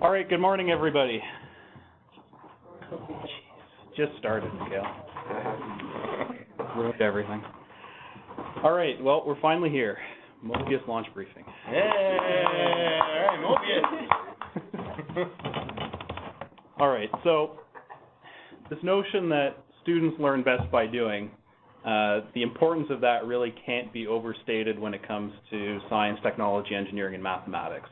All right, good morning, everybody. Just started, Miguel. Ruined everything. All right, well, we're finally here. Möbius launch briefing. Hey, all right, Möbius. All right, so this notion that students learn best by doing, the importance of that really can't be overstated when it comes to science, technology, engineering, and mathematics.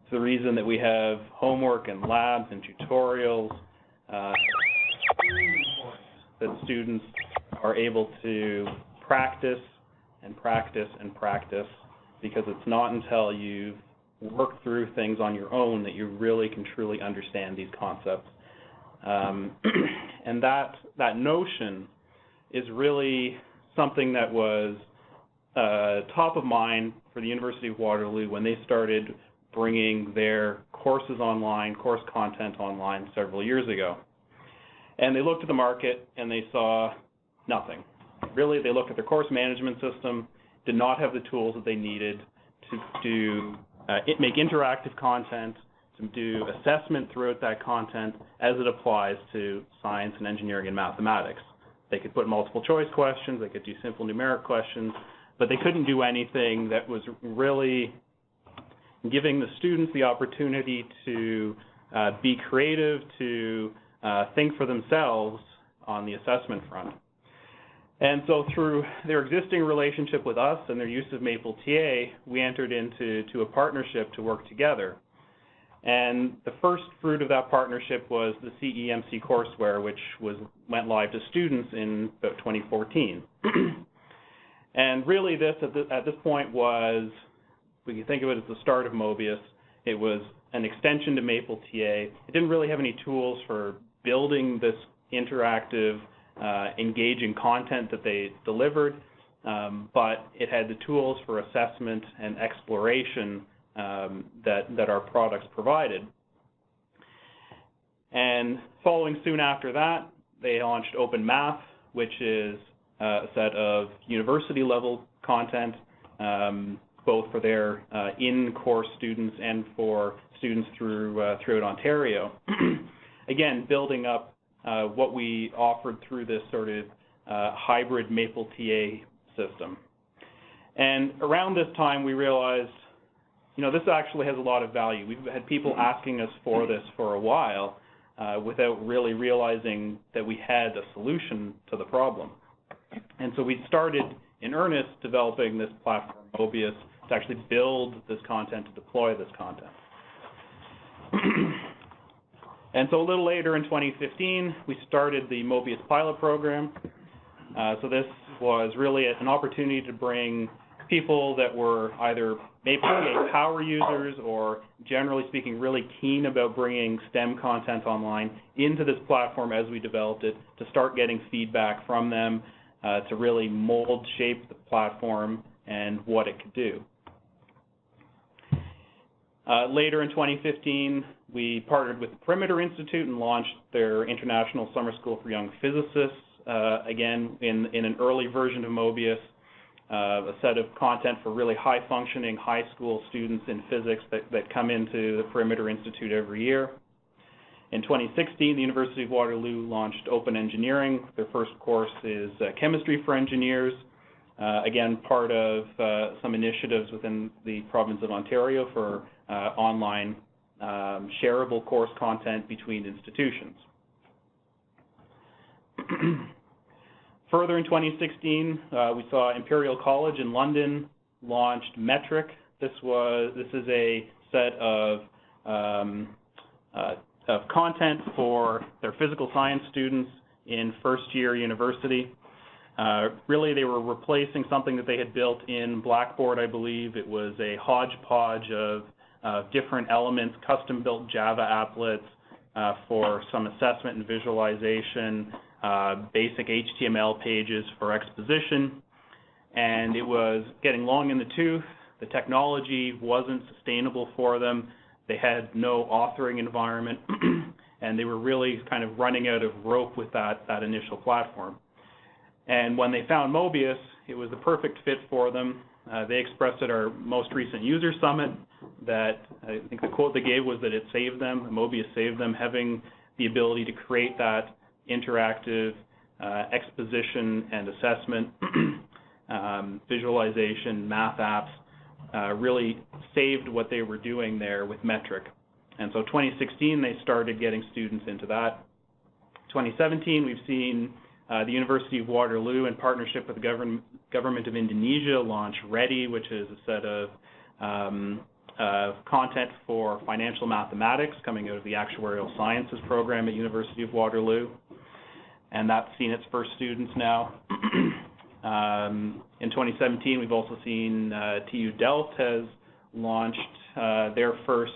It's the reason that we have homework and labs and tutorials, that students are able to practice and practice and practice, because it's not until you've worked through things on your own that you really can truly understand these concepts. And that notion is really something that was top of mind for the University of Waterloo when they started bringing their courses online, course content online several years ago. And they looked at the market and they saw nothing. Really, they looked at their course management system, did not have the tools that they needed to make interactive content, to do assessment throughout that content as it applies to science and engineering and mathematics. They could put multiple choice questions, they could do simple numeric questions, but they couldn't do anything that was really giving the students the opportunity to be creative, to think for themselves on the assessment front. And so through their existing relationship with us and their use of Maple TA, we entered into a partnership to work together. And the first fruit of that partnership was the CEMC courseware, which went live to students in about 2014. And really this, at this point, was, we can think of it as the start of Möbius. It was an extension to Maple TA. It didn't really have any tools for building this interactive, engaging content that they delivered, but it had the tools for assessment and exploration that our products provided. And following soon after that, they launched Open Math, which is a set of university-level content, both for their in-course students and for students throughout Ontario. Again, building up what we offered through this sort of hybrid Maple TA system. And around this time, we realized, this actually has a lot of value. We've had people asking us for this for a while without really realizing that we had a solution to the problem. And so we started in earnest developing this platform, Möbius, to actually build this content, to deploy this content. And so a little later in 2015, we started the Möbius pilot program. So this was really an opportunity to bring people that were either Maple TA power users or, generally speaking, really keen about bringing STEM content online into this platform as we developed it, to start getting feedback from them, to really mold, shape the platform and what it could do. Later in 2015, we partnered with the Perimeter Institute and launched their International Summer School for Young Physicists, again, in an early version of Möbius, a set of content for really high-functioning high school students in physics that come into the Perimeter Institute every year. In 2016, the University of Waterloo launched Open Engineering. Their first course is Chemistry for Engineers, again, part of some initiatives within the province of Ontario for online shareable course content between institutions. Further in 2016, we saw Imperial College in London launched Metric. This is a set of content for their physical science students in first-year university. Really, they were replacing something that they had built in Blackboard, I believe. It was a hodgepodge of different elements, custom-built Java applets for some assessment and visualization, basic HTML pages for exposition. And it was getting long in the tooth. The technology wasn't sustainable for them. They had no authoring environment, and they were really kind of running out of rope with that initial platform. And when they found Möbius, it was the perfect fit for them. They expressed at our most recent user summit that, I think the quote they gave was that it saved them, Möbius saved them, having the ability to create that interactive exposition and assessment, visualization, math apps, really saved what they were doing there with metric. And so 2016, they started getting students into that. 2017, we've seen the University of Waterloo, in partnership with the government of Indonesia, launch Ready, which is a set of content for financial mathematics coming out of the Actuarial Sciences program at University of Waterloo. And that's seen its first students now. In 2017, we've also seen TU Delft has launched their first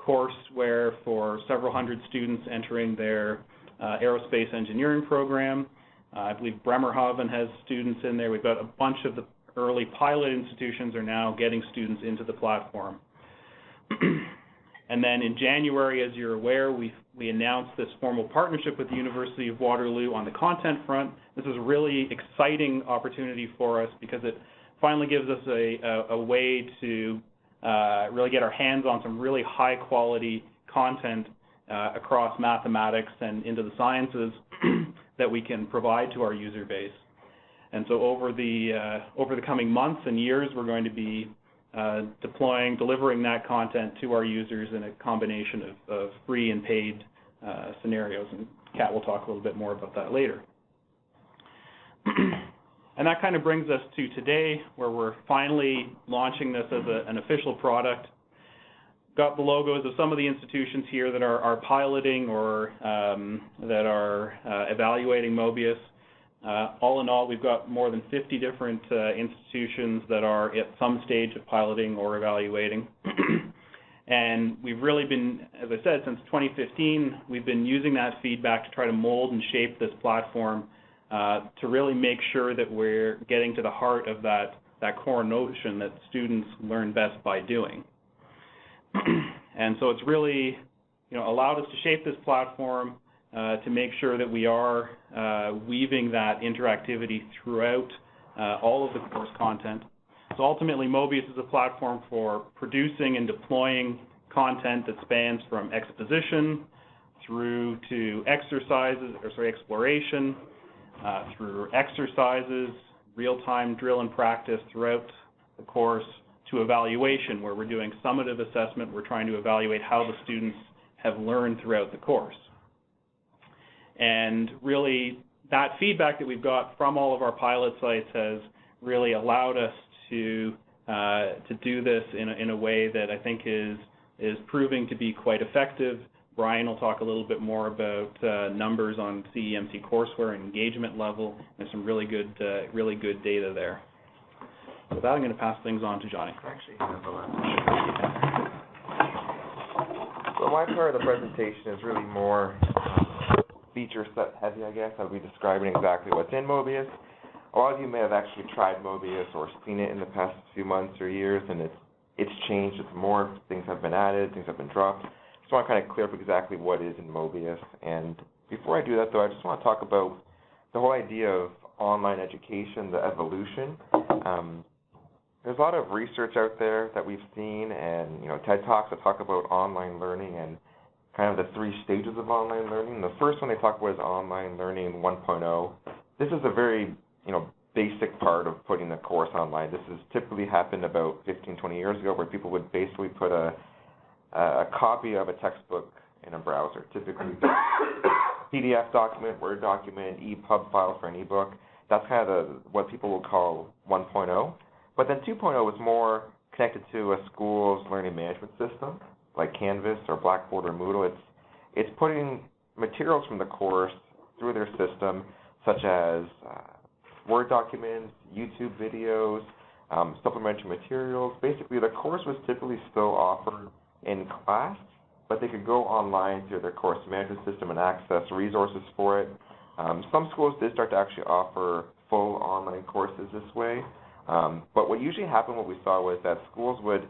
courseware for several hundred students entering their aerospace engineering program. I believe Bremerhaven has students in there. We've got a bunch of the early pilot institutions are now getting students into the platform. And then in January, as you're aware, we announced this formal partnership with the University of Waterloo on the content front. This is a really exciting opportunity for us because it finally gives us a way to really get our hands on some really high quality content across mathematics and into the sciences that we can provide to our user base. And so over the coming months and years, we're going to be delivering that content to our users in a combination of free and paid scenarios. And Kat will talk a little bit more about that later. And that kind of brings us to today, where we're finally launching this as an official product. Got the logos of some of the institutions here that are piloting or that are evaluating Möbius. All in all, we've got more than 50 different institutions that are at some stage of piloting or evaluating. And we've really been, as I said, since 2015, we've been using that feedback to try to mold and shape this platform to really make sure that we're getting to the heart of that core notion that students learn best by doing. And so it's really, allowed us to shape this platform to make sure that we are weaving that interactivity throughout all of the course content. So ultimately, Möbius is a platform for producing and deploying content that spans from exposition through to exploration, through exercises, real-time drill and practice throughout the course, to evaluation, where we're doing summative assessment. We're trying to evaluate how the students have learned throughout the course. And really, that feedback that we've got from all of our pilot sites has really allowed us to do this in a way that I think is proving to be quite effective. Brian will talk a little bit more about numbers on CEMC courseware and engagement level. There's some really good data there. With that, I'm going to pass things on to Johnny. Actually, so my part of the presentation is really more feature set heavy, I guess. I'll be describing exactly what's in Möbius. A lot of you may have actually tried Möbius or seen it in the past few months or years, and it's changed. It's more things have been added, things have been dropped. Just want to kind of clear up exactly what is in Möbius. And before I do that, though, I just want to talk about the whole idea of online education, the evolution. There's a lot of research out there that we've seen, and TED Talks that talk about online learning and kind of the 3 stages of online learning. The first one they talk about is online learning 1.0. This is a very basic part of putting the course online. This has typically happened about 15, 20 years ago, where people would basically put a copy of a textbook in a browser, typically PDF document, Word document, EPUB file for an ebook. That's kind of what people will call 1.0. But then 2.0 was more connected to a school's learning management system, like Canvas or Blackboard or Moodle. It's putting materials from the course through their system, such as Word documents, YouTube videos, supplementary materials. Basically, the course was typically still offered in class, but they could go online through their course management system and access resources for it. Some schools did start to actually offer full online courses this way. But what usually happened, what we saw, was that schools would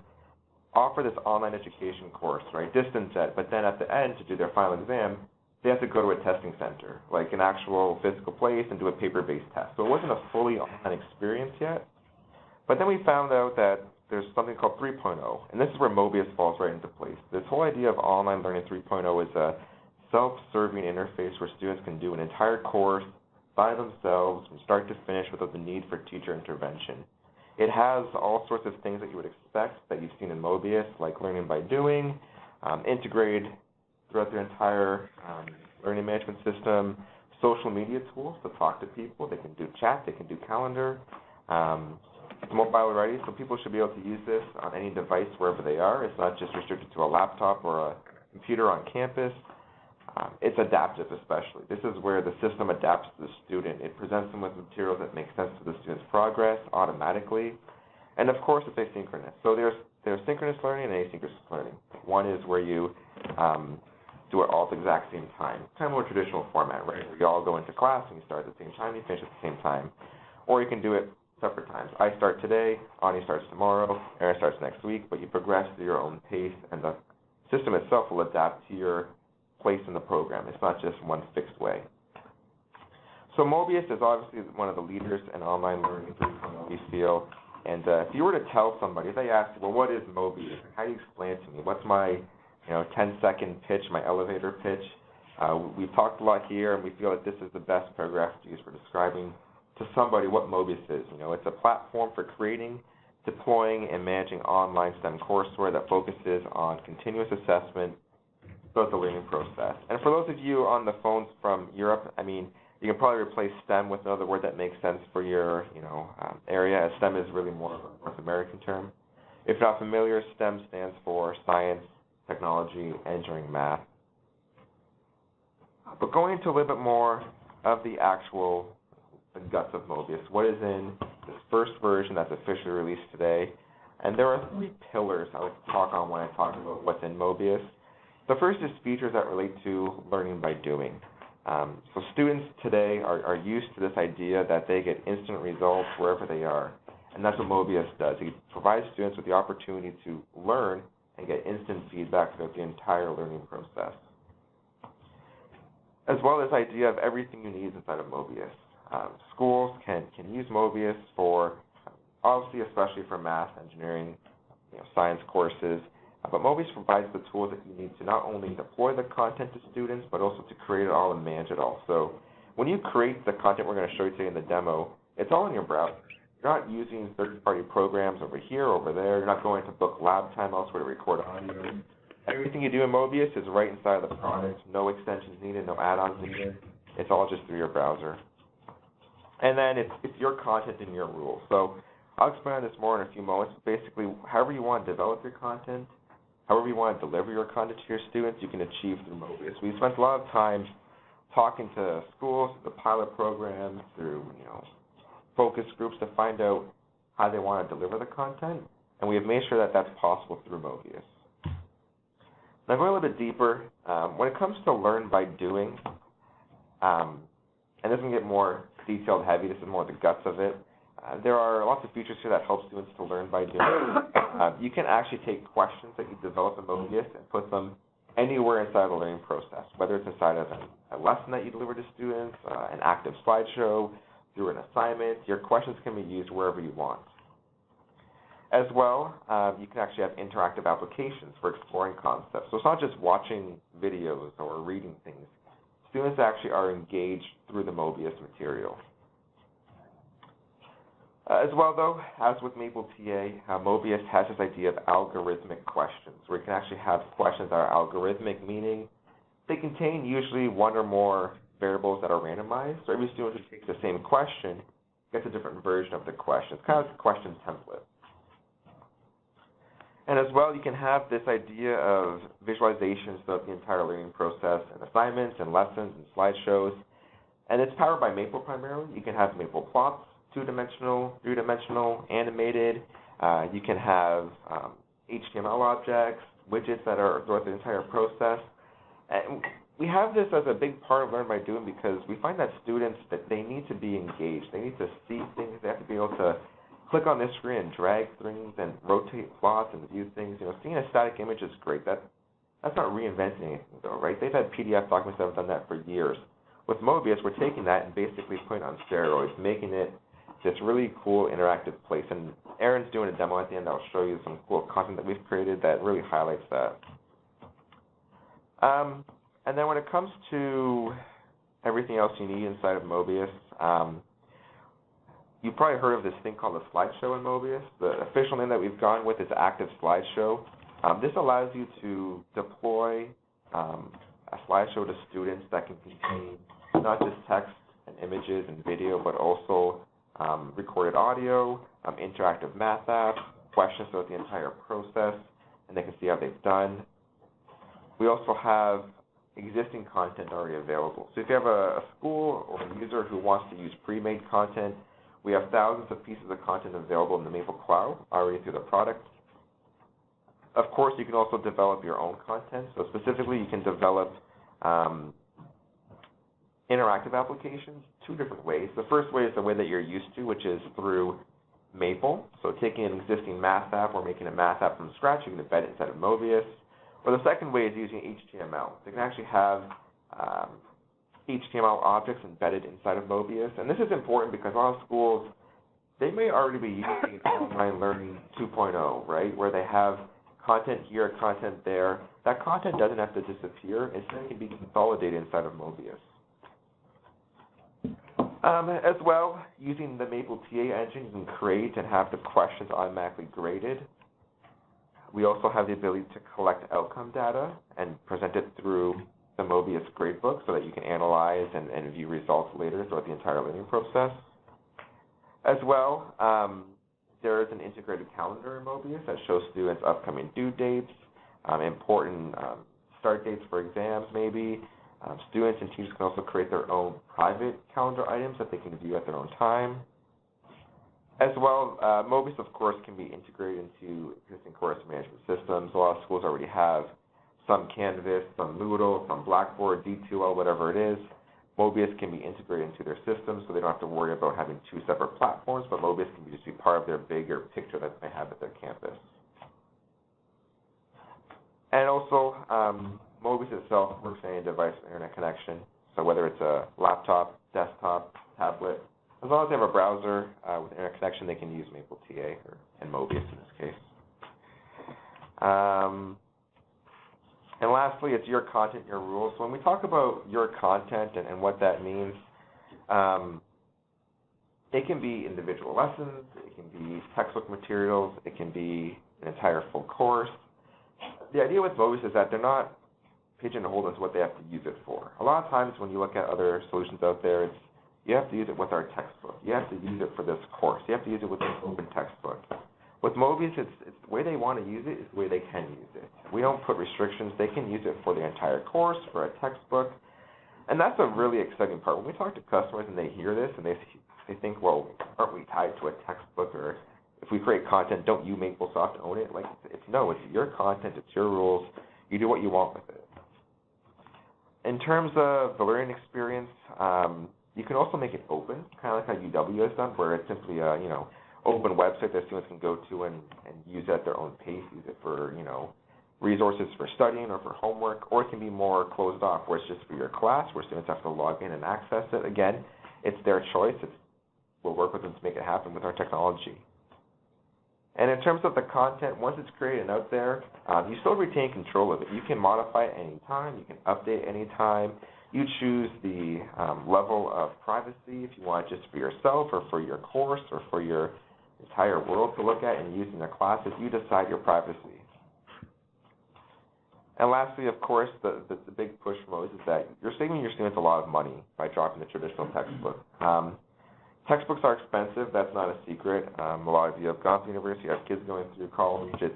offer this online education course, right, distance ed, but then at the end, to do their final exam, they have to go to a testing center, like an actual physical place, and do a paper-based test. So it wasn't a fully online experience yet. But then we found out that there's something called 3.0, and this is where Möbius falls right into place. This whole idea of online learning 3.0 is a self-serving interface where students can do an entire course by themselves from start to finish without the need for teacher intervention. It has all sorts of things that you would expect that you've seen in Möbius, like learning by doing, integrated throughout their entire learning management system, social media tools to talk to people. They can do chat, they can do calendar. It's mobile ready, so people should be able to use this on any device wherever they are. It's not just restricted to a laptop or a computer on campus. It's adaptive, especially. This is where the system adapts to the student. It presents them with materials that make sense to the student's progress automatically. And, of course, it's asynchronous. So there's synchronous learning and asynchronous learning. One is where you do it all at the exact same time. Kind of more traditional format, right? Where you all go into class and you start at the same time, you finish at the same time. Or you can do it separate times. I start today, Ani starts tomorrow, Aaron starts next week, but you progress through your own pace, and the system itself will adapt to your place in the program. It's not just one fixed way. So Möbius is obviously one of the leaders in online learning, we feel. And if you were to tell somebody, if they ask you, well, what is Möbius? How do you explain it to me? What's my 10-second pitch, my elevator pitch? We've talked a lot here, and we feel that this is the best paragraph to use for describing to somebody what Möbius is. It's a platform for creating, deploying, and managing online STEM courseware that focuses on continuous assessment throughout the learning process. And for those of you on the phones from Europe, you can probably replace STEM with another word that makes sense for your area, as STEM is really more of a North American term. If you're not familiar, STEM stands for science, technology, engineering, math. But going into a little bit more of the guts of Möbius, what is in this first version that's officially released today. And there are 3 pillars I like to talk on when I talk about what's in Möbius. The first is features that relate to learning by doing. So students today are used to this idea that they get instant results wherever they are. And that's what Möbius does. He provides students with the opportunity to learn and get instant feedback throughout the entire learning process. As well as the idea of everything you need inside of Möbius. Schools can use Möbius for, obviously, especially for math, engineering, science courses. But Möbius provides the tools that you need to not only deploy the content to students, but also to create it all and manage it all. So when you create the content we're going to show you today in the demo, it's all in your browser. You're not using third-party programs over here, over there. You're not going to book lab time elsewhere to record audio. Everything you do in Möbius is right inside of the product. No extensions needed, no add-ons needed. It's all just through your browser. And then it's your content and your rules. So I'll explain on this more in a few moments. Basically, however you want to develop your content, however you want to deliver your content to your students, you can achieve through Möbius. We spent a lot of time talking to schools, the pilot programs, through focus groups to find out how they want to deliver the content, and we have made sure that that's possible through Möbius. Now, going a little bit deeper, when it comes to learn by doing, and this can get more detailed heavy, this is more the guts of it, there are lots of features here that help students to learn by doing. You can actually take questions that you develop in Möbius and put them anywhere inside the learning process, whether it's inside of a lesson that you deliver to students, an active slideshow, through an assignment. Your questions can be used wherever you want. As well, you can actually have interactive applications for exploring concepts. So it's not just watching videos or reading things. Students actually are engaged through the Möbius material. As well, though, as with Maple TA, Möbius has this idea of algorithmic questions, where you can actually have questions that are algorithmic, meaning they contain usually one or more variables that are randomized. So every student who takes the same question gets a different version of the question. It's kind of like a question template. And as well, you can have this idea of visualizations throughout the entire learning process, and assignments, and lessons, and slideshows. And it's powered by Maple primarily. You can have Maple plots, 2-dimensional, 3-dimensional, animated. You can have HTML objects, widgets that are throughout the entire process. And we have this as a big part of Learn by Doing because we find that students, that they need to be engaged. They need to see things. They have to be able to click on this screen and drag things and rotate plots and view things. Seeing a static image is great. That's not reinventing anything, though, right? They've had PDF documents that have done that for years. With Möbius, we're taking that and basically putting it on steroids, making it this really cool interactive place. And Aaron's doing a demo at the end. I'll show you some cool content that we've created that really highlights that. And then when it comes to everything else you need inside of Möbius, you've probably heard of this thing called a slideshow in Möbius. The official name that we've gone with is Active Slideshow. This allows you to deploy a slideshow to students that can contain not just text and images and video, but also recorded audio, interactive math apps, questions throughout the entire process, and they can see how they've done. We also have existing content already available. So if you have a school or a user who wants to use pre-made content, we have thousands of pieces of content available in the Maple Cloud already through the product. Of course, you can also develop your own content. So specifically, you can develop interactive applications two different ways. The first way is the way that you're used to, which is through Maple. So taking an existing math app or making a math app from scratch, you can embed it inside of Möbius. Or the second way is using HTML. So you can actually have HTML objects embedded inside of Möbius. And this is important because a lot of schools, they may already be using online learning 2.0, right, where they have content here, content there. That content doesn't have to disappear. Instead, it can be consolidated inside of Möbius. As well, using the Maple TA engine, you can create and have the questions automatically graded. We also have the ability to collect outcome data and present it through the Möbius gradebook so that you can analyze and view results later throughout the entire learning process. As well, there is an integrated calendar in Möbius that shows students upcoming due dates, important start dates for exams maybe. Students and teachers can also create their own private calendar items that they can view at their own time. As well, Möbius, of course, can be integrated into existing course management systems. A lot of schools already have some Canvas, some Moodle, some Blackboard, D2L, whatever it is. Möbius can be integrated into their system, so they don't have to worry about having two separate platforms, but Möbius can just be part of their bigger picture that they have at their campus. And also, Möbius itself works on any device with internet connection, so whether it's a laptop, desktop, tablet, as long as they have a browser with internet connection, they can use Maple TA and Möbius in this case. And lastly, it's your content, your rules. So when we talk about your content and what that means, it can be individual lessons, it can be textbook materials, it can be an entire full course. The idea with Möbius is that they're not pigeonholed as what they have to use it for. A lot of times when you look at other solutions out there, it's you have to use it with our textbook. You have to use it for this course. You have to use it with an open textbook. With Möbius, it's the way they want to use it is the way they can use it. We don't put restrictions. They can use it for the entire course, for a textbook. And that's a really exciting part. When we talk to customers and they hear this and they think, well, aren't we tied to a textbook? Or if we create content, don't you, Maplesoft, own it? Like, no, it's your content. It's your rules. You do what you want with it. In terms of the learning experience, you can also make it open, kind of like how UW has done, where it's simply a, open website that students can go to and use it at their own pace, use it for, resources for studying or for homework, or it can be more closed off, where it's just for your class, where students have to log in and access it. Again, it's their choice. We'll work with them to make it happen with our technology. And in terms of the content, once it's created and out there, you still retain control of it. You can modify it any time. You can update any time. You choose the level of privacy, if you want it just for yourself or for your course or for your entire world to look at and use in the classes. You decide your privacy. And lastly, of course, the big push from Möbius is that you're saving your students a lot of money by dropping the traditional textbook. Textbooks are expensive. That's not a secret. A lot of you have gone to university, you have kids going through college. It's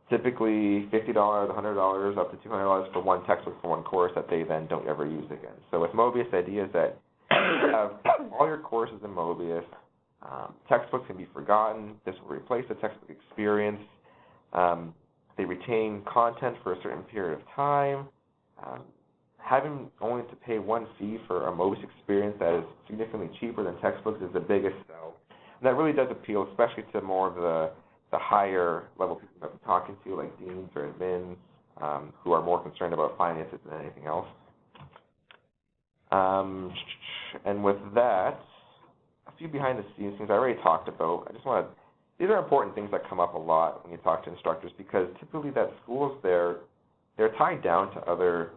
typically $50, $100, up to $200 for one textbook for one course that they then don't ever use again. So with Möbius, the idea is that you have all your courses in Möbius. Textbooks can be forgotten. This will replace the textbook experience. They retain content for a certain period of time. Having only to pay one fee for a Möbius experience that is significantly cheaper than textbooks is the biggest sell. And that really does appeal, especially to more of the higher level people that we're talking to, like deans or admins, who are more concerned about finances than anything else. And with that, a few behind the scenes things I already talked about. I just want to, these are important things that come up a lot when you talk to instructors, because typically that schools, they're tied down to other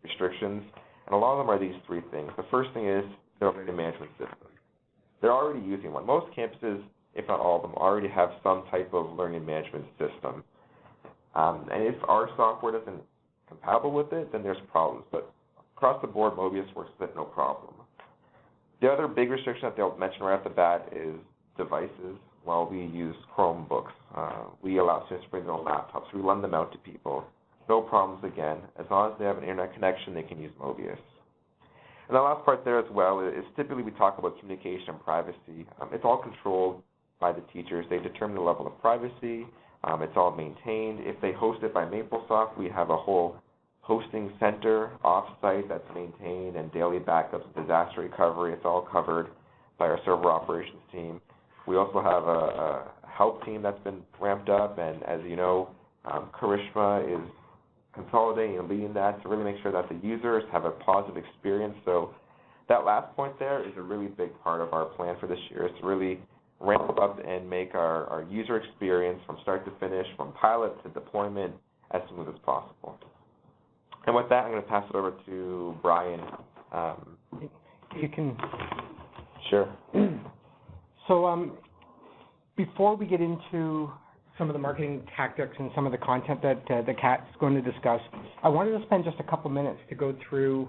restrictions, and a lot of them are these three things. The first thing is their learning management system. They're already using one. Most campuses, if not all of them, already have some type of learning management system. And if our software isn't compatible with it, then there's problems. But across the board, Möbius works with it no problem. The other big restriction that they'll mention right off the bat is devices. Well, we use Chromebooks. We allow students to bring their own laptops. We lend them out to people. No problems again. As long as they have an internet connection, they can use Möbius. And the last part there as well is typically we talk about communication and privacy. It's all controlled by the teachers. They determine the level of privacy. It's all maintained. If they host it by MapleSoft, we have a whole hosting center off-site that's maintained, and daily backups, disaster recovery. It's all covered by our server operations team. We also have a help team that's been ramped up, and as you know, Karishma is consolidating and leading that to really make sure that the users have a positive experience. So that last point there is a really big part of our plan for this year, is to really ramp up and make our user experience from start to finish, from pilot to deployment, as smooth as possible. And with that, I'm going to pass it over to Brian. You can. Sure. So before we get into some of the marketing tactics and some of the content that Kat's going to discuss, I wanted to spend just a couple minutes to go through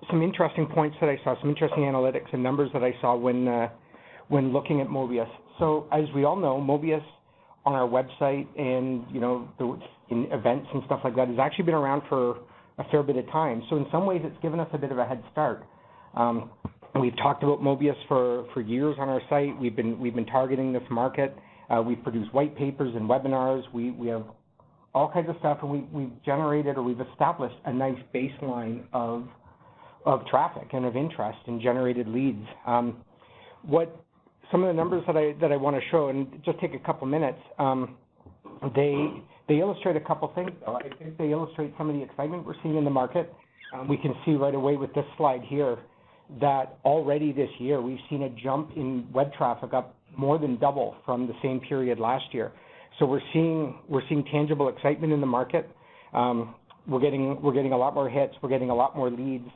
some interesting points that I saw, some interesting analytics and numbers that I saw when looking at Möbius. So as we all know, Möbius on our website and in events and stuff like that has actually been around for a fair bit of time. So in some ways, it's given us a bit of a head start. We've talked about Möbius for years on our site. We've been targeting this market. We've produced white papers and webinars. We have all kinds of stuff, and we've generated, or we've established a nice baseline of traffic and of interest and generated leads. Some of the numbers that I want to show, and just take a couple minutes, they illustrate a couple things, though. I think they illustrate some of the excitement we're seeing in the market. We can see right away with this slide here that already this year we've seen a jump in web traffic, up more than double from the same period last year. So we're seeing tangible excitement in the market. We're getting a lot more hits. We're getting a lot more leads.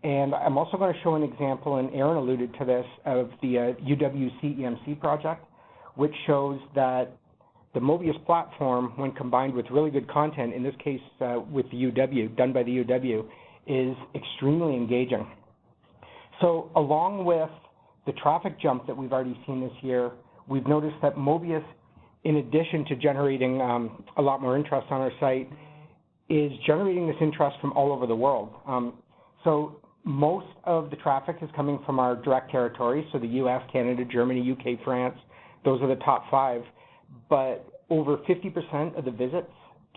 And I'm also going to show an example, and Aaron alluded to this, of the UW-CEMC project, which shows that the Möbius platform, when combined with really good content, in this case with the UW, done by the UW, is extremely engaging. So along with the traffic jump that we've already seen this year, we've noticed that Möbius, in addition to generating a lot more interest on our site, is generating this interest from all over the world. So most of the traffic is coming from our direct territories, so the US, Canada, Germany, UK, France. Those are the top 5. But over 50% of the visits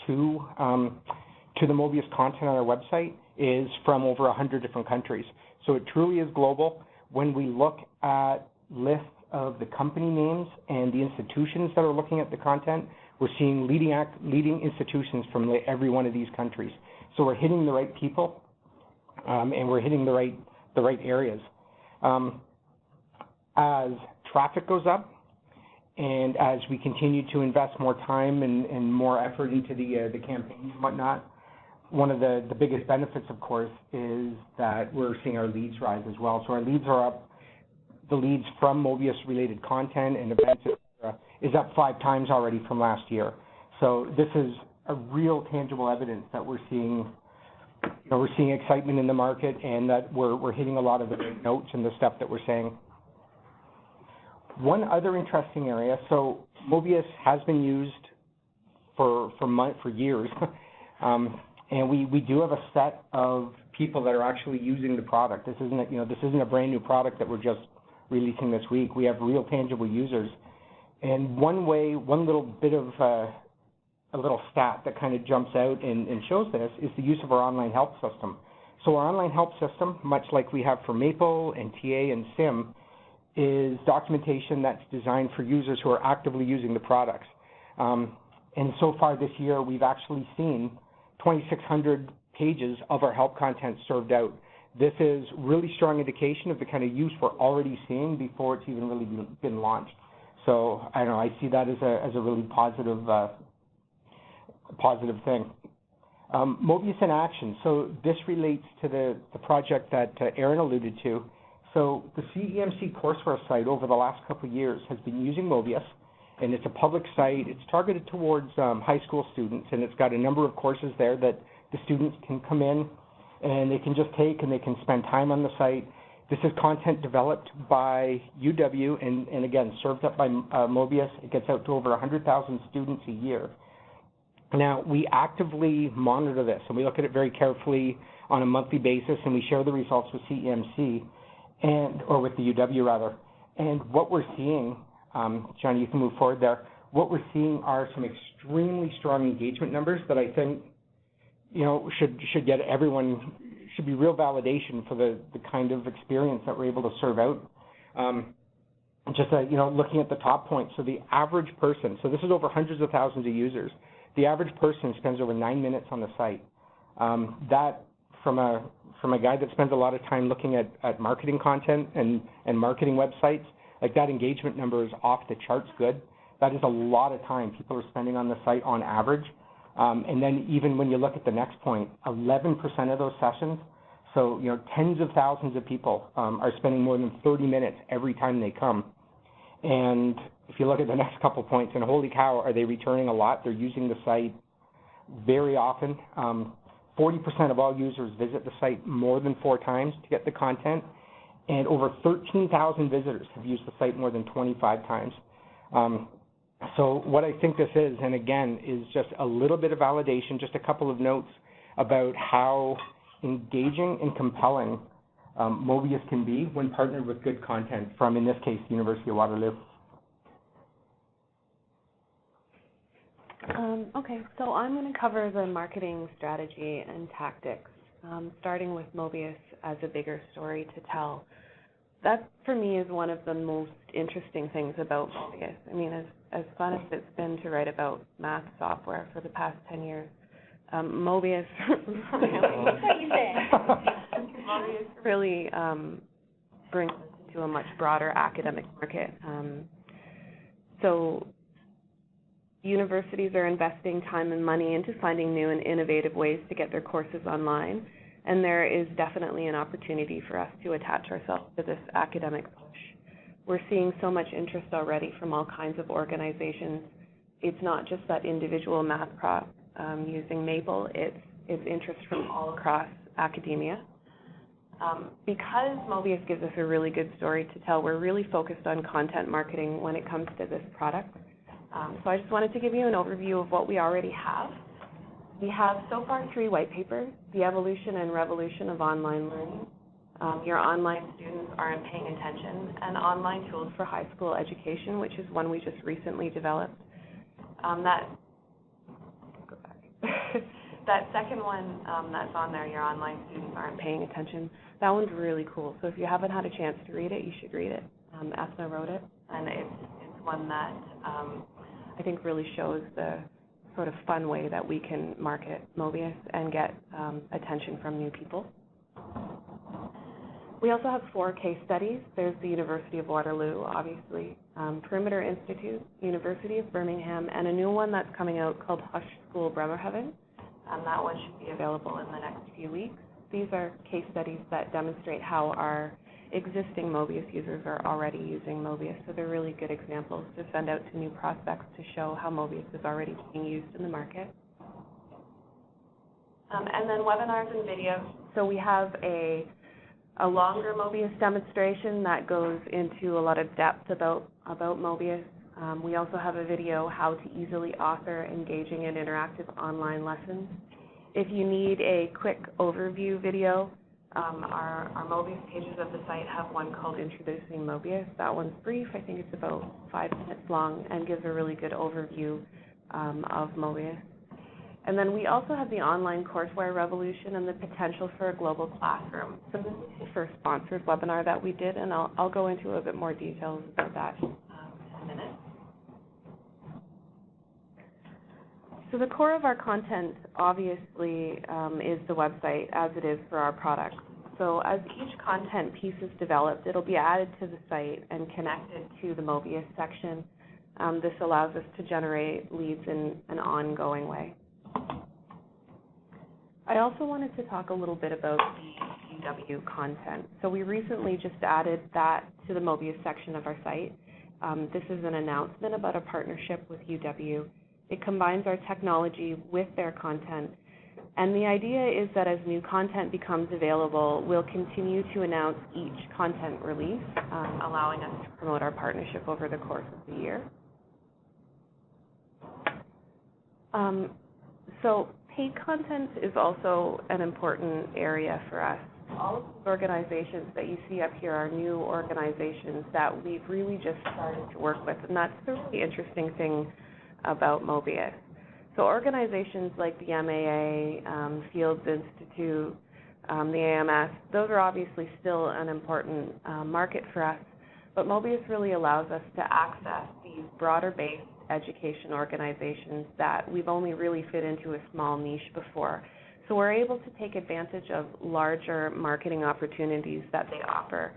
to the Möbius content on our website is from over 100 different countries. So it truly is global. When we look at lists of the company names and the institutions that are looking at the content, we're seeing leading institutions from every one of these countries. So we're hitting the right people, and we're hitting the right areas. As traffic goes up, and as we continue to invest more time and more effort into the campaigns and whatnot, one of the biggest benefits, of course, is that we're seeing our leads rise as well. So our leads are up. The leads from Möbius-related content and events, is up 5 times already from last year. So this is a real tangible evidence that we're seeing. We're seeing excitement in the market, and that we're hitting a lot of the notes and the stuff that we're saying. One other interesting area. So Möbius has been used for years. And we do have a set of people that are actually using the product. This isn't a brand new product that we're just releasing this week. We have real tangible users. And one little bit of a little stat that kind of jumps out and shows this is the use of our online help system. So our online help system, much like we have for Maple and TA and SIM, is documentation that's designed for users who are actively using the products. And so far this year, we've actually seen 2,600 pages of our help content served out. this is really strong indication of the kind of use we're already seeing before it's even really been launched. So I don't know, I see that as a really positive thing. Möbius in action. So this relates to the project that Aaron alluded to. So the CEMC courseware site over the last couple of years has been using Möbius, and it's a public site. It's targeted towards high school students, and it's got a number of courses there that the students can come in and they can just take and they can spend time on the site. This is content developed by UW and again, served up by Möbius. It gets out to over 100,000 students a year. Now, we actively monitor this, and we look at it very carefully on a monthly basis, and we share the results with CEMC, or with the UW rather. And what we're seeing, Johnny, you can move forward there. What we're seeing are some extremely strong engagement numbers that I think, should get everyone, should be real validation for the kind of experience that we're able to serve out. Looking at the top point, so the average person, so this is over hundreds of thousands of users, the average person spends over 9 minutes on the site. That, from a guy that spends a lot of time looking at marketing content and marketing websites, like that engagement number is off the charts good. That is a lot of time people are spending on the site on average. And then even when you look at the next point, 11% of those sessions, so tens of thousands of people are spending more than 30 minutes every time they come. And if you look at the next couple points, and holy cow, are they returning a lot? They're using the site very often. 40% of all users visit the site more than 4 times to get the content, and over 13,000 visitors have used the site more than 25 times. So what I think this is, and again, is just a little bit of validation, just a couple of notes about how engaging and compelling Möbius can be when partnered with good content from, in this case, the University of Waterloo. Okay, so I'm going to cover the marketing strategy and tactics, starting with Möbius as a bigger story to tell. That, for me, is one of the most interesting things about Möbius. I mean, as fun as it's been to write about math software for the past 10 years, Möbius really brings us to a much broader academic market. So universities are investing time and money into finding new and innovative ways to get their courses online, and there is definitely an opportunity for us to attach ourselves to this academic push. We're seeing so much interest already from all kinds of organizations. It's not just that individual math prof using Maple, it's interest from all across academia. Because Möbius gives us a really good story to tell, we're really focused on content marketing when it comes to this product. So I just wanted to give you an overview of what we already have. We have so far 3 white papers: The Evolution and Revolution of Online Learning, Your Online Students Aren't Paying Attention, and Online Tools for High School Education, which is one we just recently developed. That second one that's on there, Your Online Students Aren't Paying Attention, that one's really cool. So if you haven't had a chance to read it, you should read it. Ethna wrote it, and it's one that I think really shows the sort of fun way that we can market Möbius and get attention from new people. We also have 4 case studies. There's the University of Waterloo, obviously, Perimeter Institute, University of Birmingham, and a new one that's coming out called Hush School Bremerhaven. That one should be available in the next few weeks. These are case studies that demonstrate how our existing Möbius users are already using Möbius, so they're really good examples to send out to new prospects to show how Möbius is already being used in the market. And then webinars and videos. So we have a longer Möbius demonstration that goes into a lot of depth about Möbius. We also have a video, how to easily author engaging and interactive online lessons. If you need a quick overview video, our Möbius pages of the site have one called Introducing Möbius. That one's brief. I think it's about 5 minutes long and gives a really good overview of Möbius. And then we also have the online courseware revolution and the potential for a global classroom. So this is the first sponsored webinar that we did, and I'll go into a bit more details about that in a minute. So the core of our content, obviously, is the website, as it is for our products. So as each content piece is developed, it'll be added to the site and connected to the Möbius section. This allows us to generate leads in an ongoing way. I also wanted to talk a little bit about the UW content. So we recently just added that to the Möbius section of our site. This is an announcement about a partnership with UW. It combines our technology with their content. And the idea is that as new content becomes available, we'll continue to announce each content release, allowing us to promote our partnership over the course of the year. So paid content is also an important area for us. All of the organizations that you see up here are new organizations that we've really just started to work with, and that's the really interesting thing about Möbius. So organizations like the MAA, Fields Institute, the AMS, those are obviously still an important market for us, but Möbius really allows us to access these broader-based education organizations that we've only really fit into a small niche before. So we're able to take advantage of larger marketing opportunities that they offer.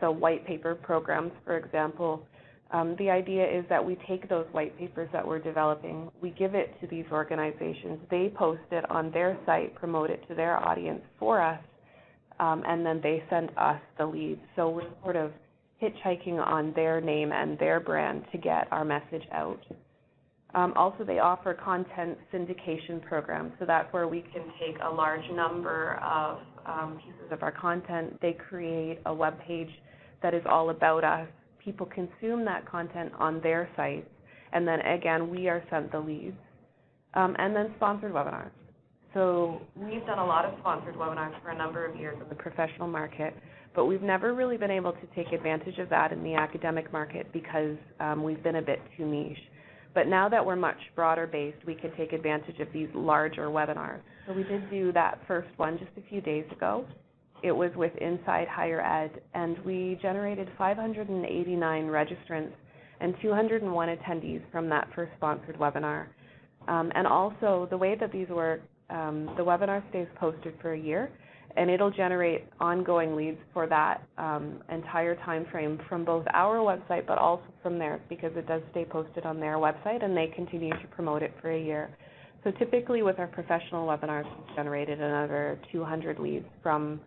So white paper programs, for example, the idea is that we take those white papers that we're developing, we give it to these organizations, they post it on their site, promote it to their audience for us, and then they send us the leads. So we're sort of hitchhiking on their name and their brand to get our message out. Also, they offer content syndication programs, so that's where we can take a large number of pieces of our content. They create a web page that is all about us. People consume that content on their sites, and then again, we are sent the leads. And then sponsored webinars. So we've done a lot of sponsored webinars for a number of years in the professional market, but we've never really been able to take advantage of that in the academic market because we've been a bit too niche. But now that we're much broader based, we can take advantage of these larger webinars. So we did do that first one just a few days ago. It was with Inside Higher Ed, and we generated 589 registrants and 201 attendees from that first sponsored webinar. And also, the way that these work, the webinar stays posted for a year, and it'll generate ongoing leads for that entire time frame from both our website but also from theirs, because it does stay posted on their website and they continue to promote it for a year. So typically with our professional webinars, we've generated another 200 leads from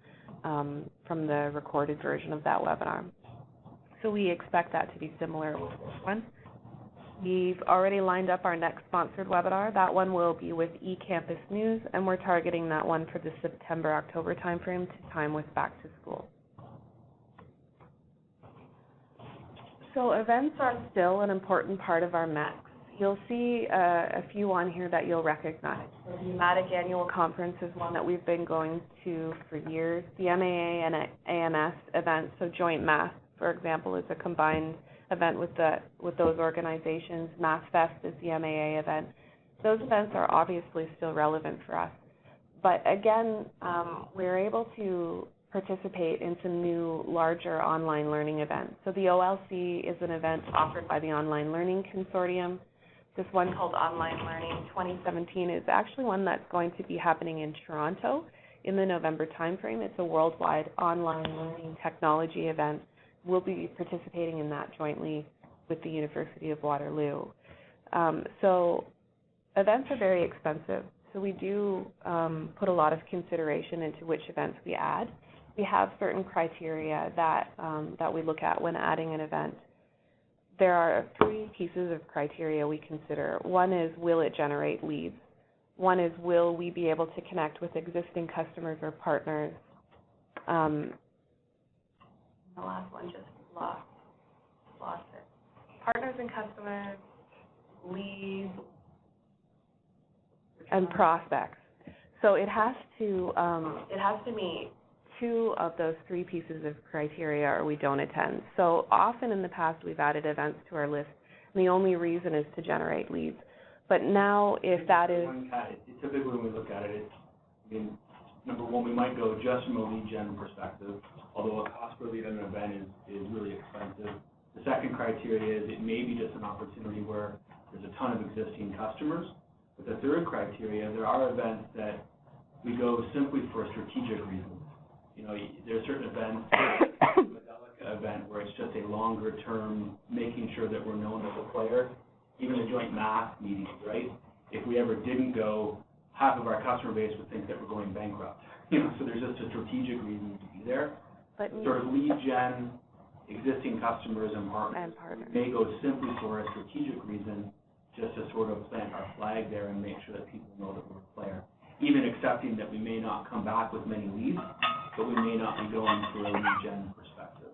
the recorded version of that webinar. So we expect that to be similar with this one. We've already lined up our next sponsored webinar. That one will be with eCampus News, and we're targeting that one for the September-October timeframe to time with back to school. So events are still an important part of our mix. You'll see a few on here that you'll recognize. So the MATIC Annual Conference is one that we've been going to for years. The MAA and AMS events, so Joint Math, for example, is a combined event with those organizations. Math Fest is the MAA event. Those events are obviously still relevant for us. But again, we're able to participate in some new, larger online learning events. So the OLC is an event offered by the Online Learning Consortium. This one called Online Learning 2017 is actually one that's going to be happening in Toronto in the November timeframe. It's a worldwide online learning technology event. We'll be participating in that jointly with the University of Waterloo. So events are very expensive, so we do put a lot of consideration into which events we add. We have certain criteria that we look at when adding an event. There are 3 pieces of criteria we consider. One is, will it generate leads? One is, will we be able to connect with existing customers or partners? The last one just lost it. Partners and customers, leads, and prospects. So it has to meet 2 of those 3 pieces of criteria, or we don't attend. So often in the past, we've added events to our list, and the only reason is to generate leads. But now, if that is... Typically when we look at it, number one, we might go just from a lead gen perspective, although a cost per lead on an event is really expensive. The second criteria is it may be just an opportunity where there's a ton of existing customers. But the third criteria, there are events that we go simply for a strategic reason. You know, there are certain events, a event where it's just a longer term, making sure that we're known as a player. Even the joint math meetings, right? If we ever didn't go, half of our customer base would think that we're going bankrupt. You know, so there's just a strategic reason to be there. But sort of lead gen, existing customers and partners may go simply for a strategic reason, just to sort of plant our flag there and make sure that people know that we're a player. Even accepting that we may not come back with many leads, but we may not be going through a lead gen perspective.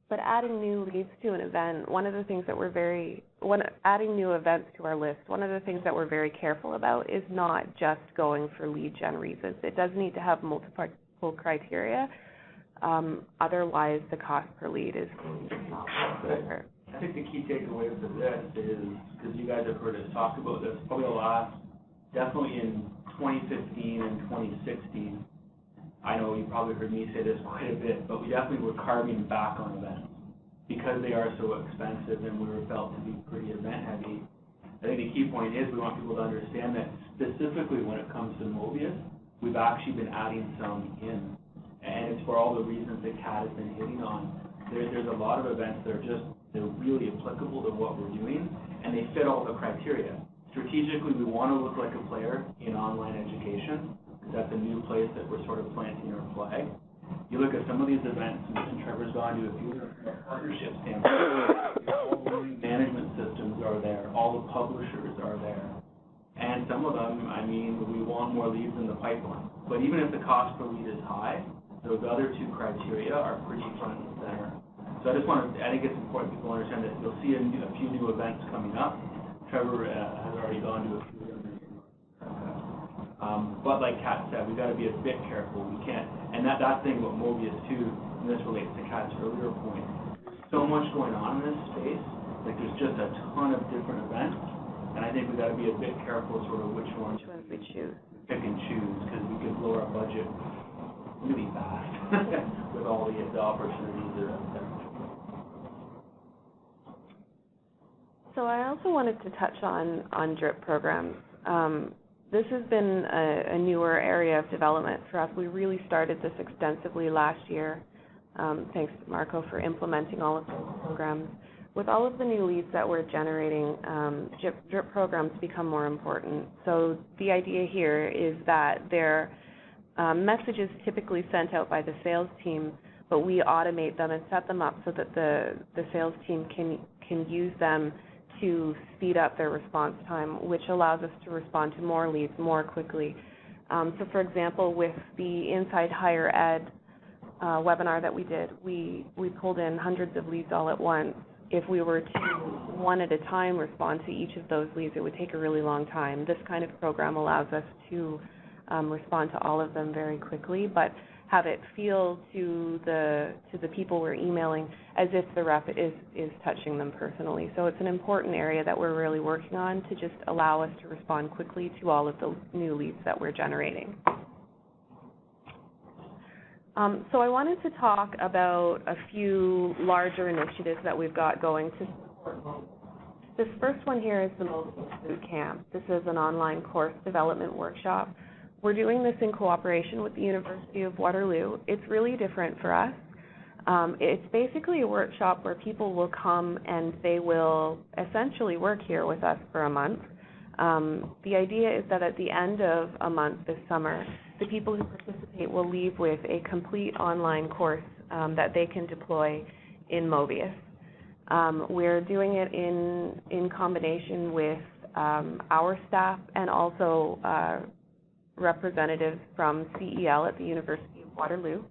But adding new leads to an event, adding new events to our list, one of the things that we're very careful about is not just going for lead gen reasons. It does need to have multiple criteria. Otherwise, the cost per lead is not worth. I think the key takeaway from this is, because you guys have heard us talk about this, probably the last, definitely in 2015 and 2016, I know you probably heard me say this quite a bit, but we definitely were carving back on events because they are so expensive and we were felt to be pretty event heavy. I think the key point is we want people to understand that specifically when it comes to Möbius, we've actually been adding some in. And it's for all the reasons that Kat has been hitting on. There's a lot of events that are they're really applicable to what we're doing, and they fit all the criteria. Strategically, we want to look like a player in online education. That's a new place that we're sort of planting our flag. You look at some of these events, and Trevor's gone to a few from a partnership standpoint. All the learning management systems are there. All the publishers are there. And some of them, I mean, we want more leads in the pipeline. But even if the cost per lead is high, those other two criteria are pretty front and center. So I think it's important people understand that you'll see a few new events coming up. Trevor has already gone to a few of them. But like Kat said, we've got to be a bit careful. We can't, and that thing with Möbius too, and this relates to Kat's earlier point, so much going on in this space, like there's just a ton of different events, and I think we've got to be a bit careful sort of which ones we choose. Pick and choose, because we could blow our budget really fast with all the opportunities that are out there. So I also wanted to touch on DRIP programs. This has been a newer area of development for us. We really started this extensively last year. Thanks to Marco for implementing all of those programs. With all of the new leads that we're generating, DRIP programs become more important. So the idea here is that they're messages typically sent out by the sales team, but we automate them and set them up so that the sales team can use them to speed up their response time, which allows us to respond to more leads more quickly. So for example, with the Inside Higher Ed webinar that we did, we pulled in hundreds of leads all at once. If we were to one at a time respond to each of those leads, it would take a really long time. This kind of program allows us to respond to all of them very quickly, but have it feel to the people we're emailing as if the rep is touching them personally. So it's an important area that we're really working on to just allow us to respond quickly to all of the new leads that we're generating. So I wanted to talk about a few larger initiatives that we've got going to support Möbius. This first one here is the Möbius Boot Camp. This is an online course development workshop. We're doing this in cooperation with the University of Waterloo. It's really different for us. It's basically a workshop where people will come and they will essentially work here with us for a month. The idea is that at the end of a month this summer, the people who participate will leave with a complete online course that they can deploy in Möbius. We're doing it in combination with our staff and also representatives from CEL at the University of Waterloo.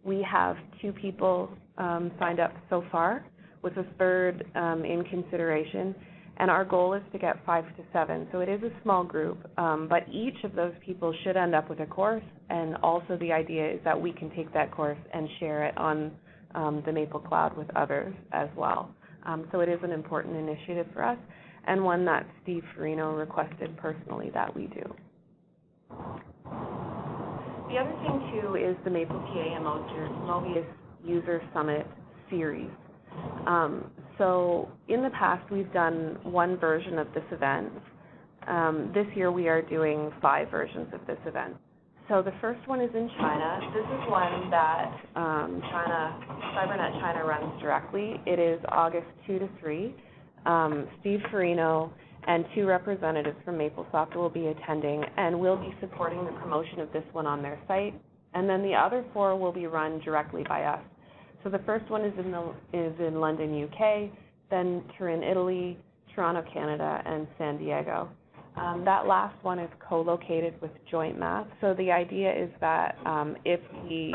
We have 2 people signed up so far, with a third in consideration, and our goal is to get 5 to 7. So it is a small group, but each of those people should end up with a course, and also the idea is that we can take that course and share it on the Maple Cloud with others as well. So it is an important initiative for us, and one that Steve Farino requested personally that we do. The other thing, too, is the Maple PA and Möbius User Summit series. So in the past, we've done one version of this event. This year, we are doing 5 versions of this event. So the first one is in China. This is one that CyberNet China runs directly. It is August 2 to 3. Steve Farino and 2 representatives from MapleSoft will be attending, and will be supporting the promotion of this one on their site. And then the other 4 will be run directly by us. So the first one is in London, UK, then Turin, Italy, Toronto, Canada, and San Diego. That last one is co-located with Joint Math. So the idea is that if we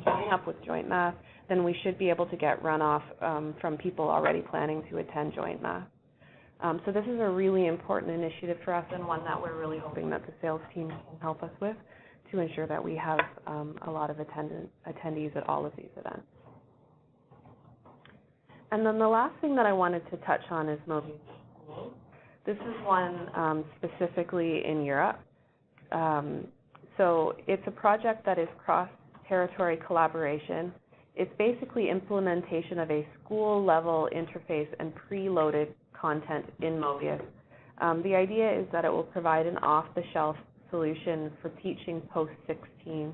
join up with Joint Math, then we should be able to get runoff from people already planning to attend Joint Math. So this is a really important initiative for us, and one that we're really hoping that the sales team can help us with to ensure that we have a lot of attendees at all of these events. And then the last thing that I wanted to touch on is Möbius Schools. This is one specifically in Europe. So it's a project that is cross-territory collaboration. It's basically implementation of a school-level interface and preloaded content in Möbius. The idea is that it will provide an off-the-shelf solution for teaching post-16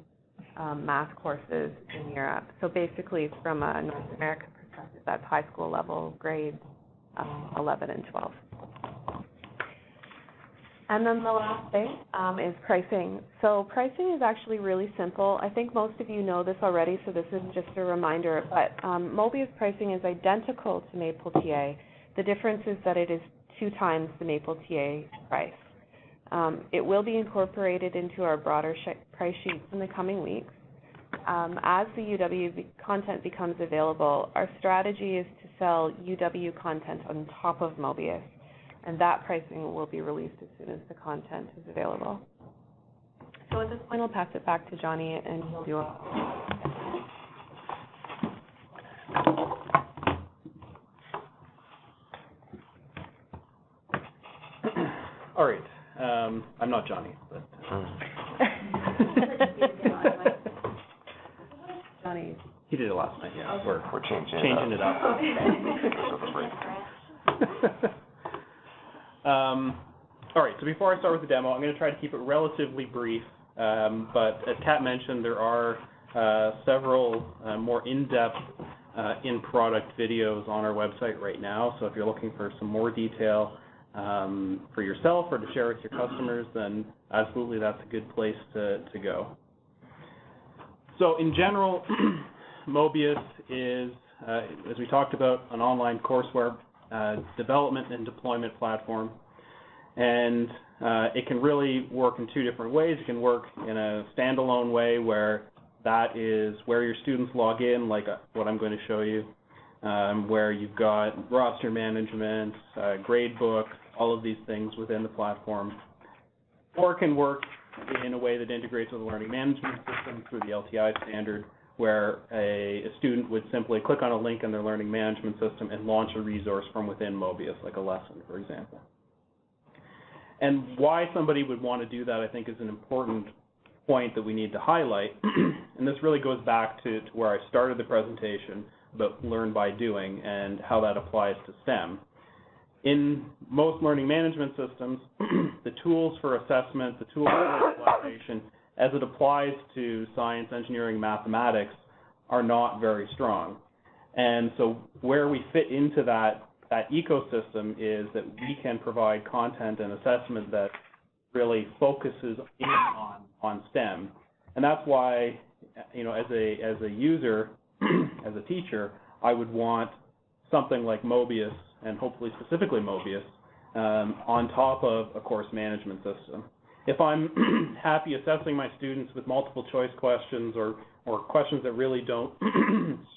math courses in Europe. So basically, from a North American perspective, that's high school level, grades 11 and 12. And then the last thing is pricing. So pricing is actually really simple. I think most of you know this already, so this is just a reminder. But Möbius pricing is identical to MapleTA. The difference is that it is 2 times the MapleTA price. It will be incorporated into our broader price sheets in the coming weeks. As the UW content becomes available, our strategy is to sell UW content on top of Möbius, and that pricing will be released as soon as the content is available. So at this point, I'll pass it back to Johnny, and he'll do a... All right. I'm not Johnny, but... Johnny. He did it last night, yeah. Okay. We're changing it up. All right, so before I start with the demo, I'm going to try to keep it relatively brief, but as Kat mentioned, there are several more in-depth in-product videos on our website right now, so if you're looking for some more detail for yourself or to share with your customers, then absolutely that's a good place to go. So in general, Möbius is, as we talked about, an online courseware development and deployment platform. And it can really work in 2 different ways. It can work in a standalone way where that is where your students log in, like what I'm going to show you, where you've got roster management, grade book, all of these things within the platform. Or it can work in a way that integrates with a learning management system through the LTI standard, where a student would simply click on a link in their learning management system and launch a resource from within Möbius, like a lesson, for example. And why somebody would want to do that, I think, is an important point that we need to highlight. And this really goes back to where I started the presentation about learn by doing and how that applies to STEM. In most learning management systems, the tools for assessment, the tools for evaluation, as it applies to science, engineering, mathematics, are not very strong. And so where we fit into that ecosystem is that we can provide content and assessment that really focuses in on STEM. And that's why, you know, as a user, as a teacher, I would want something like Möbius, and hopefully specifically Möbius, on top of a course management system. If I'm happy assessing my students with multiple choice questions or questions that really don't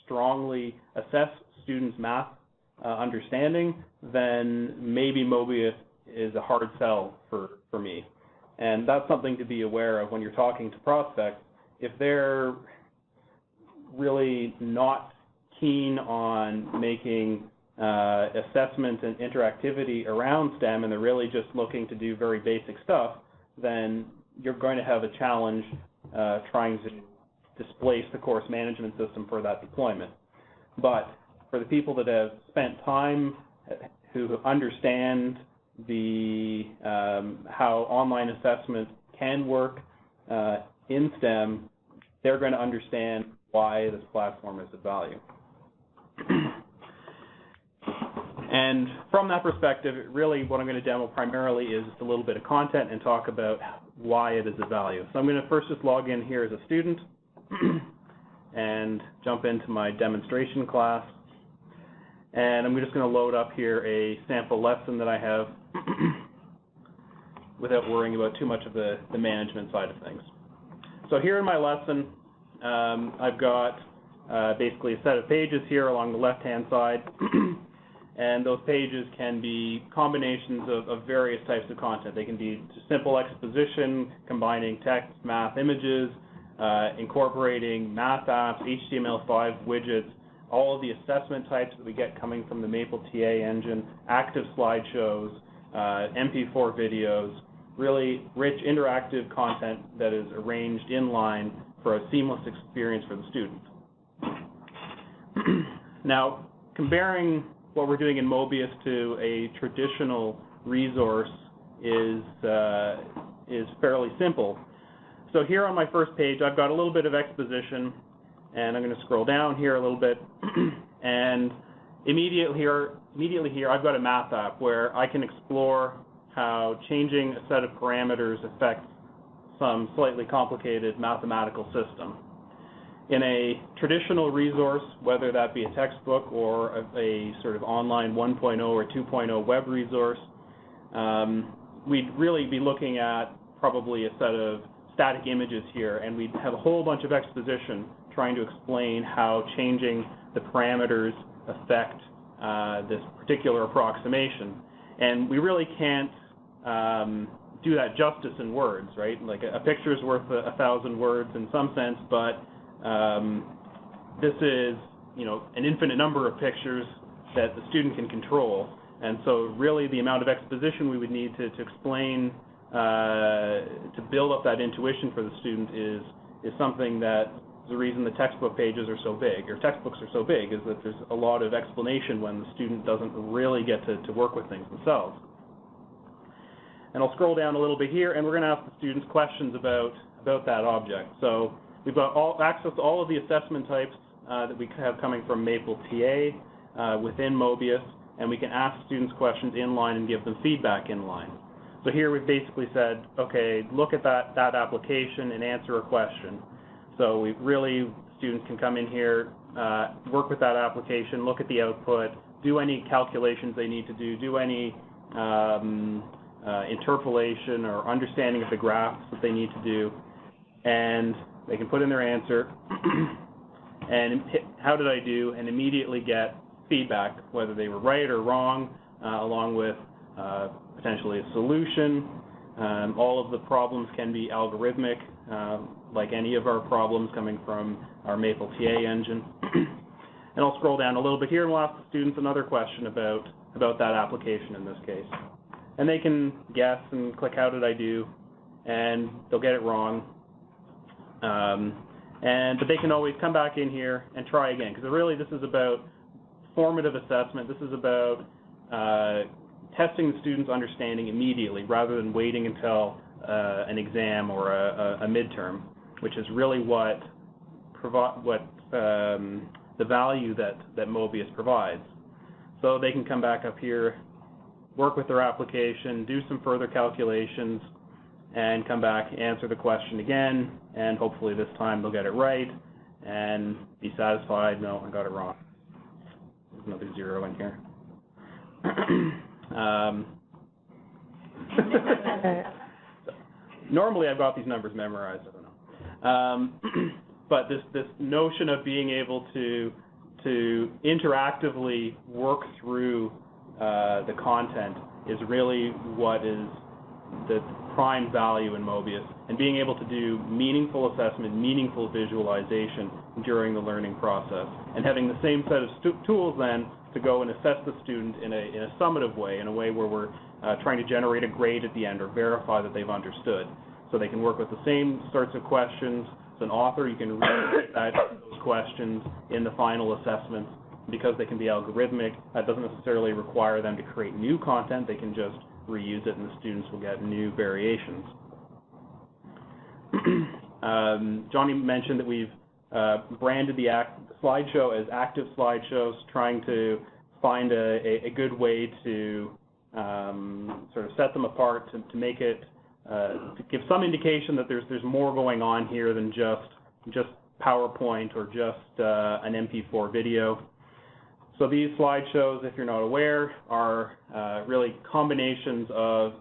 strongly assess students' math understanding, then maybe Möbius is a hard sell for me. And that's something to be aware of when you're talking to prospects. If they're really not keen on making assessment and interactivity around STEM, and they're really just looking to do very basic stuff, then you're going to have a challenge trying to displace the course management system for that deployment. But for the people that have spent time, who understand the how online assessment can work in STEM, they're going to understand why this platform is of value. And from that perspective, really what I'm going to demo primarily is just a little bit of content and talk about why it is of value. So I'm going to first just log in here as a student and jump into my demonstration class. And I'm just going to load up here a sample lesson that I have without worrying about too much of the management side of things. So here in my lesson, I've got basically a set of pages here along the left-hand side. And those pages can be combinations of various types of content. They can be simple exposition, combining text, math, images, incorporating math apps, HTML5 widgets, all of the assessment types that we get coming from the Maple TA engine, active slideshows, MP4 videos, really rich interactive content that is arranged in line for a seamless experience for the student. Now, comparing what we're doing in Möbius to a traditional resource is fairly simple. So here on my first page, I've got a little bit of exposition, and I'm going to scroll down here a little bit, and immediately here I've got a math app where I can explore how changing a set of parameters affects some slightly complicated mathematical system. In a traditional resource, whether that be a textbook or a sort of online 1.0 or 2.0 web resource, we'd really be looking at probably a set of static images here, and we'd have a whole bunch of exposition trying to explain how changing the parameters affect this particular approximation. And we really can't do that justice in words, right? Like a picture is worth 1,000 words in some sense, but this is, an infinite number of pictures that the student can control. And so really the amount of exposition we would need to explain, to build up that intuition for the student is something that the reason the textbook pages are so big, or textbooks are so big, is that there's a lot of explanation when the student doesn't really get to work with things themselves. And I'll scroll down a little bit here, and we're going to ask the students questions about that object. So we've got access to all of the assessment types that we have coming from Maple TA within Möbius, and we can ask students questions in line and give them feedback in line. So here we've basically said, okay, look at that application and answer a question. So students can come in here, work with that application, look at the output, do any calculations they need to do any interpolation or understanding of the graphs that they need to do, and they can put in their answer and hit, how did I do, and immediately get feedback, whether they were right or wrong, along with potentially a solution. All of the problems can be algorithmic, like any of our problems coming from our Maple TA engine. And I'll scroll down a little bit here and we'll ask the students another question about that application in this case. And they can guess and click how did I do, and they'll get it wrong. But they can always come back in here and try again, because really this is about formative assessment. This is about testing the student's understanding immediately rather than waiting until an exam or a midterm, which is really what the value that Möbius provides. So they can come back up here, work with their application, do some further calculations, and come back, answer the question again, and hopefully this time they'll get it right and be satisfied. No, I got it wrong. There's another 0 in here. Normally I've got these numbers memorized, I don't know. But this notion of being able to interactively work through the content is really what is the prime value in Möbius, and being able to do meaningful assessment, meaningful visualization during the learning process, and having the same set of tools then to go and assess the student in a summative way, in a way where we're trying to generate a grade at the end or verify that they've understood. So they can work with the same sorts of questions. As an author, you can read those questions in the final assessments. Because they can be algorithmic, that doesn't necessarily require them to create new content. They can just reuse it, and the students will get new variations. Johnny mentioned that we've branded the slideshow as active slideshows, trying to find a good way to sort of set them apart, to make it, to give some indication that there's more going on here than just PowerPoint or just an MP4 video. So these slideshows, if you're not aware, are really combinations of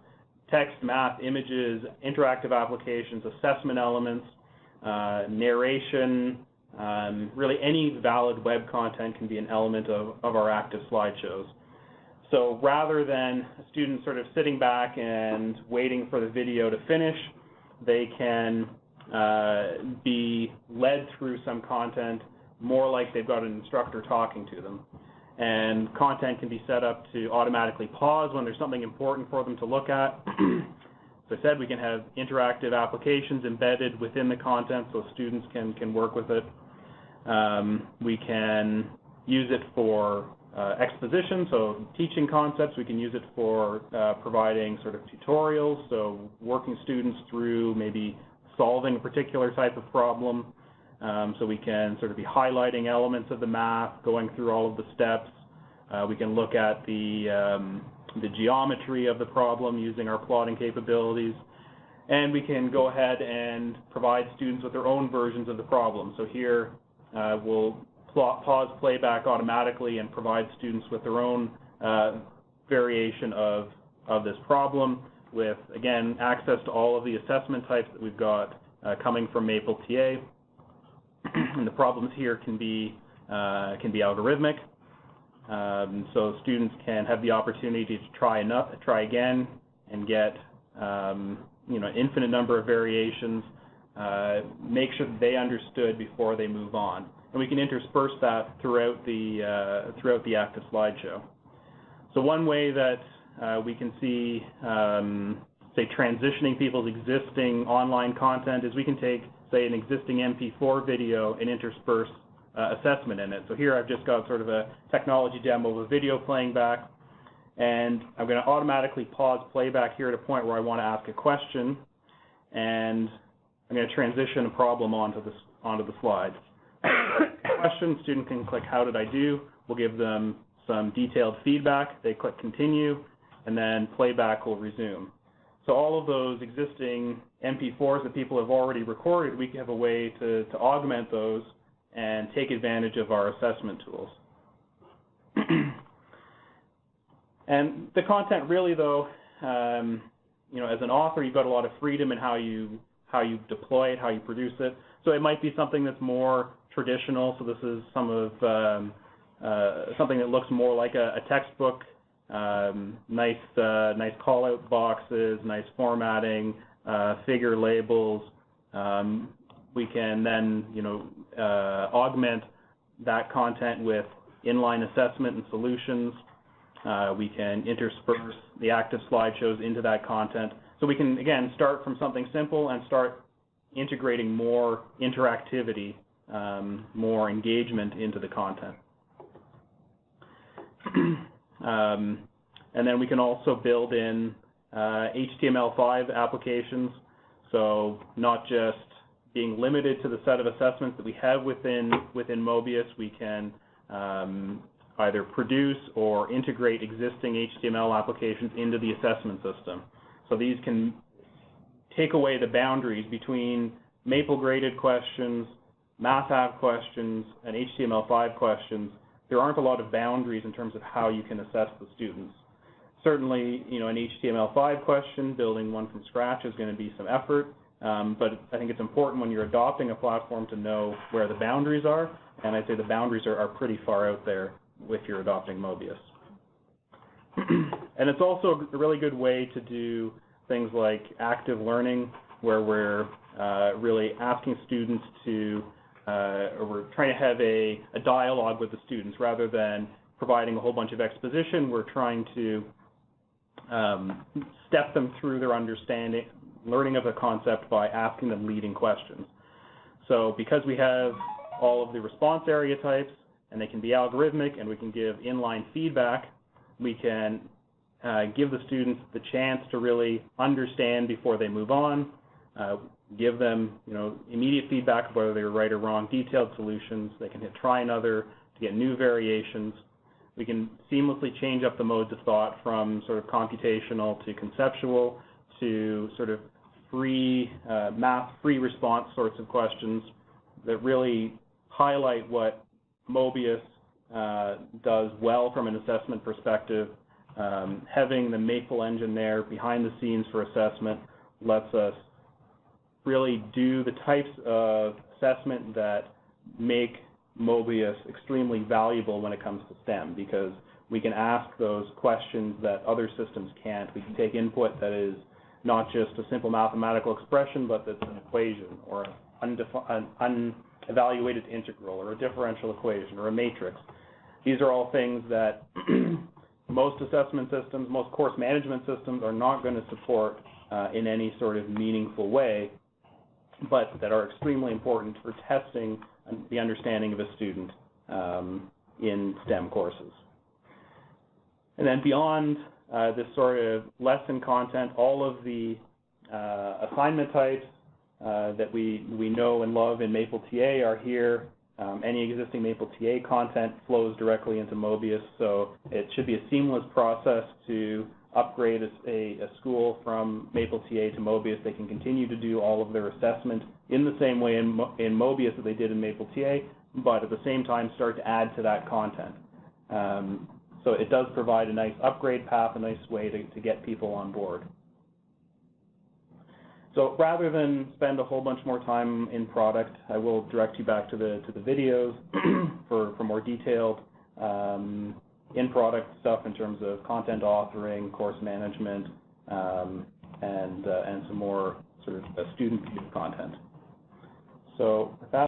text, math, images, interactive applications, assessment elements, narration. Really any valid web content can be an element of our active slideshows. So rather than a student sort of sitting back and waiting for the video to finish, they can be led through some content more like they've got an instructor talking to them. And content can be set up to automatically pause when there's something important for them to look at. As I said, we can have interactive applications embedded within the content so students can work with it. We can use it for exposition, so teaching concepts. We can use it for providing sort of tutorials, so working students through maybe solving a particular type of problem. So we can sort of be highlighting elements of the math, going through all of the steps. We can look at the geometry of the problem using our plotting capabilities. And we can go ahead and provide students with their own versions of the problem. So here we'll pause playback automatically and provide students with their own variation of this problem with, again, access to all of the assessment types that we've got coming from Maple TA. And the problems here can be algorithmic. So students can have the opportunity to try again and get an infinite number of variations, make sure that they understood before they move on. And we can intersperse that throughout the active slideshow. So one way that we can see, say, transitioning people's existing online content is we can take, say, an existing MP4 video and intersperse assessment in it. So here I've just got sort of a technology demo of a video playing back, and I'm going to automatically pause playback here at a point where I want to ask a question, and I'm going to transition a problem onto the slide. Question, student can click how did I do, we'll give them some detailed feedback, they click continue, and then playback will resume. So all of those existing MP4s that people have already recorded, we have a way to augment those and take advantage of our assessment tools. And the content really, though, as an author, you've got a lot of freedom in how you deploy it, how you produce it. So it might be something that's more traditional. So this is some of something that looks more like a textbook. Nice call-out boxes, nice formatting, figure labels. We can then, augment that content with inline assessment and solutions. We can intersperse the active slideshows into that content. So we can, again, start from something simple and start integrating more interactivity, more engagement into the content. And then we can also build in HTML5 applications, so not just being limited to the set of assessments that we have within Möbius, we can either produce or integrate existing HTML applications into the assessment system. So these can take away the boundaries between Maple-graded questions, Math App questions, and HTML5 questions. There aren't a lot of boundaries in terms of how you can assess the students. Certainly, an HTML5 question, building one from scratch is going to be some effort, but I think it's important when you're adopting a platform to know where the boundaries are, and I'd say the boundaries are pretty far out there if you're adopting Möbius. And it's also a really good way to do things like active learning, where we're really asking students to, or we're trying to have a dialogue with the students rather than providing a whole bunch of exposition. We're trying to step them through their learning of the concept by asking them leading questions. So because we have all of the response area types, and they can be algorithmic, and we can give inline feedback, we can give the students the chance to really understand before they move on. give them, immediate feedback of whether they were right or wrong, detailed solutions. They can hit try another to get new variations. We can seamlessly change up the modes of thought from sort of computational to conceptual to sort of free, math-free response sorts of questions that really highlight what Möbius does well from an assessment perspective. Having the Maple engine there behind the scenes for assessment lets us really do the types of assessment that make Möbius extremely valuable when it comes to STEM, because we can ask those questions that other systems can't. We can take input that is not just a simple mathematical expression, but that's an equation or an unevaluated integral or a differential equation or a matrix. These are all things that most assessment systems, most course management systems are not going to support in any sort of meaningful way, but that are extremely important for testing the understanding of a student in STEM courses. And then beyond this sort of lesson content, all of the assignment types that we know and love in Maple TA are here. Any existing Maple TA content flows directly into Möbius, so it should be a seamless process to upgrade a school from Maple TA to Möbius. They can continue to do all of their assessment in the same way in Möbius that they did in Maple TA, but at the same time start to add to that content. So it does provide a nice upgrade path, a nice way to get people on board. So rather than spend a whole bunch more time in product, I will direct you back to the videos for more detailed in-product stuff in terms of content authoring, course management, and some more sort of student content. So with that,